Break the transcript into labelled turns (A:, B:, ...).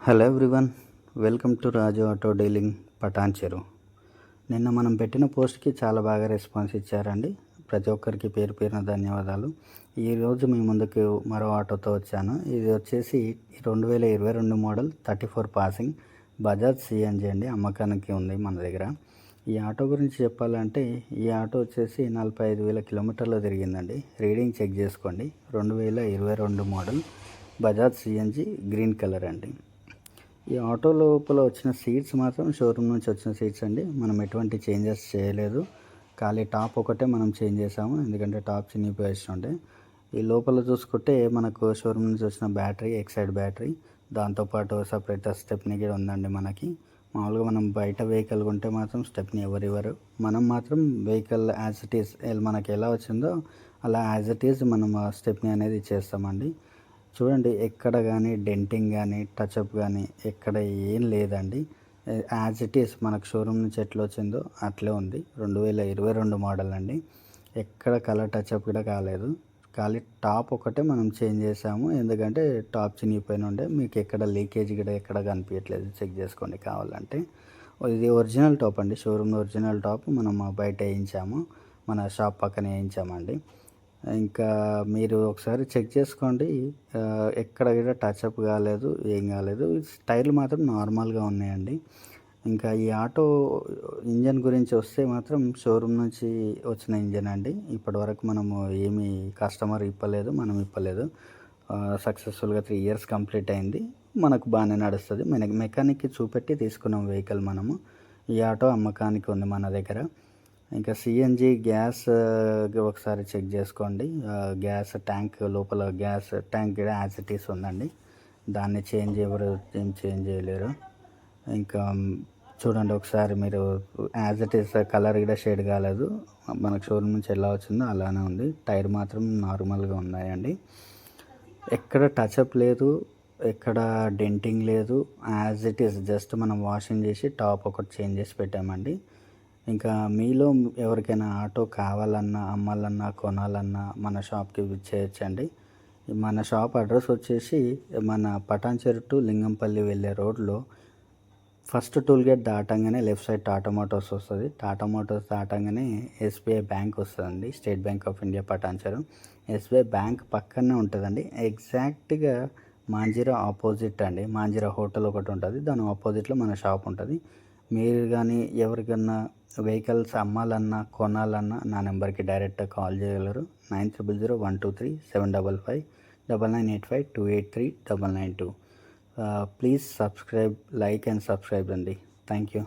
A: Hello everyone, welcome to Raju auto dealing Patancheru. నిన్న మనం పెట్టిన పోస్ట్కి చాలా బాగా రెస్పాన్స్ ఇచ్చారండి. ప్రతి ఒక్కరికి పేరు పేరున ధన్యవాదాలు. ఈరోజు మీ ముందుకు మరో ఆటోతో వచ్చాను. ఇది వచ్చేసి 2022 మోడల్ 34 పాసింగ్ బజాజ్ సిఎన్జి అండి. అమ్మకానికి ఉంది మన దగ్గర. ఈ ఆటో గురించి చెప్పాలంటే ఈ ఆటో వచ్చేసి 45,000 కిలోమీటర్లు తిరిగిందండి. రీడింగ్ చెక్ చేసుకోండి. 2022 model Bajaj CNG green colour అండి. ఈ ఆటో లోపల వచ్చిన సీట్స్ మాత్రం షోరూమ్ నుంచి వచ్చిన సీట్స్ అండి. మనం ఎటువంటి చేంజెస్ చేయలేదు. ఖాళీ టాప్ ఒకటే మనం చేంజ్ చేసాము, ఎందుకంటే టాప్ చినిగిపోయేస్తుండే. ఈ లోపల చూసుకుంటే మనకు షోరూమ్ నుంచి వచ్చిన బ్యాటరీ, ఎక్సైడ్ బ్యాటరీ, దాంతోపాటు సపరేట్ స్టెప్నీ కూడా ఉందండి మనకి. మామూలుగా మనం బయట వెహికల్ కొంటే మాత్రం స్టెప్నీ ఎవరివ్వరు. మనం మాత్రం వెహికల్ యాజ్ ఇట్ ఈస్ మనకి ఎలా వచ్చిందో అలా యాజ్ ఇట్ ఈస్ మనం స్టెప్నీ అనేది ఇచ్చేస్తామండి. చూడండి, ఎక్కడ కానీ డెంటింగ్ కానీ టచ్అప్ కానీ ఎక్కడ ఏం లేదండి. యాజ్ ఇట్ ఈస్ మనకు షోరూమ్ నుంచి ఎట్లా వచ్చిందో అట్లే ఉంది. 2022 మోడల్ అండి. ఎక్కడ కలర్ టచ్అప్ కూడా కాలేదు. ఖాళీ టాప్ ఒకటే మనం చేంజ్ చేసాము, ఎందుకంటే టాప్ చినిగిపోయిన ఉండే. మీకు ఎక్కడ లీకేజ్ కూడా ఎక్కడ కనిపించట్లేదు, చెక్ చేసుకోండి కావాలంటే. ఇది ఒరిజినల్ టాప్ అండి, షోరూమ్ ఒరిజినల్ టాప్. మనం బయట వేయించాము, మన షాప్ పక్కన వేయించామండి. ఇంకా మీరు ఒకసారి చెక్ చేసుకోండి. ఎక్కడ కూడా టచ్అప్ కాలేదు, ఏం కాలేదు. టైర్లు మాత్రం నార్మల్గా ఉన్నాయండి. ఇంకా ఈ ఆటో ఇంజన్ గురించి వస్తే మాత్రం షోరూమ్ నుంచి వచ్చిన ఇంజన్ అండి. ఇప్పటివరకు మనము ఏమీ కస్టమర్ ఇప్పలేదు, మనం ఇప్పలేదు. సక్సెస్ఫుల్గా 3 ఇయర్స్ కంప్లీట్ అయింది. మనకు బాగానే నడుస్తుంది. మెకానిక్కి చూపెట్టి తీసుకున్నాం వెహికల్ మనము. ఈ ఆటో అమ్మకానికి ఉంది మన దగ్గర. ఇంకా సిఎన్జి గ్యాస్ ఒకసారి చెక్ చేసుకోండి. గ్యాస్ ట్యాంక్ లోపల గ్యాస్ ట్యాంక్ కూడా యాజ్ ఇట్ ఈస్ ఉందండి. దాన్ని ఎవరు ఏం చేంజ్ చేయలేరు. ఇంకా చూడండి ఒకసారి మీరు, యాజ్ ఇట్ ఈస్ కలర్ కూడా షేడ్ కాలేదు. మనకు షోరూమ్ నుంచి ఎలా వచ్చిందో అలానే ఉంది. టైర్ మాత్రం నార్మల్గా ఉన్నాయండి. ఎక్కడ టచ్అప్ లేదు, ఎక్కడ డెంటింగ్ లేదు. యాజ్ ఇట్ ఈస్ జస్ట్ మనం వాషింగ్ చేసి టాప్ ఒకటి చేంజ్ చేసి పెట్టామండి. ఇంకా మీలో ఎవరికైనా ఆటో కావాలన్నా, అమ్మాలన్నా, కొనాలన్నా మన షాప్కి విచ్చేయచ్చండి. మన షాప్ అడ్రస్ వచ్చేసి మన పటాన్చెరు టు లింగంపల్లి వెళ్ళే రోడ్లో ఫస్ట్ టోల్ గేట్ దాటంగానే లెఫ్ట్ సైడ్ టాటా మోటార్స్ వస్తుంది. టాటా మోటార్స్ దాటంగానే ఎస్బీఐ బ్యాంక్ వస్తుందండి, State Bank of India Patancheru. SBI bank పక్కనే ఉంటుందండి. ఎగ్జాక్ట్గా మాంజీరా ఆపోజిట్ అండి. మాంజీరా హోటల్ ఒకటి ఉంటుంది, దాని ఆపోజిట్లో మన షాప్ ఉంటుంది. మీరు కానీ ఎవరికన్నా వెహికల్స్ అమ్మాలన్నా, కొనాలన్నా నా నెంబర్కి డైరెక్ట్గా కాల్ చేయగలరు. 9001237555 9985283992. Please subscribe, like and subscribe అండి. Thanks for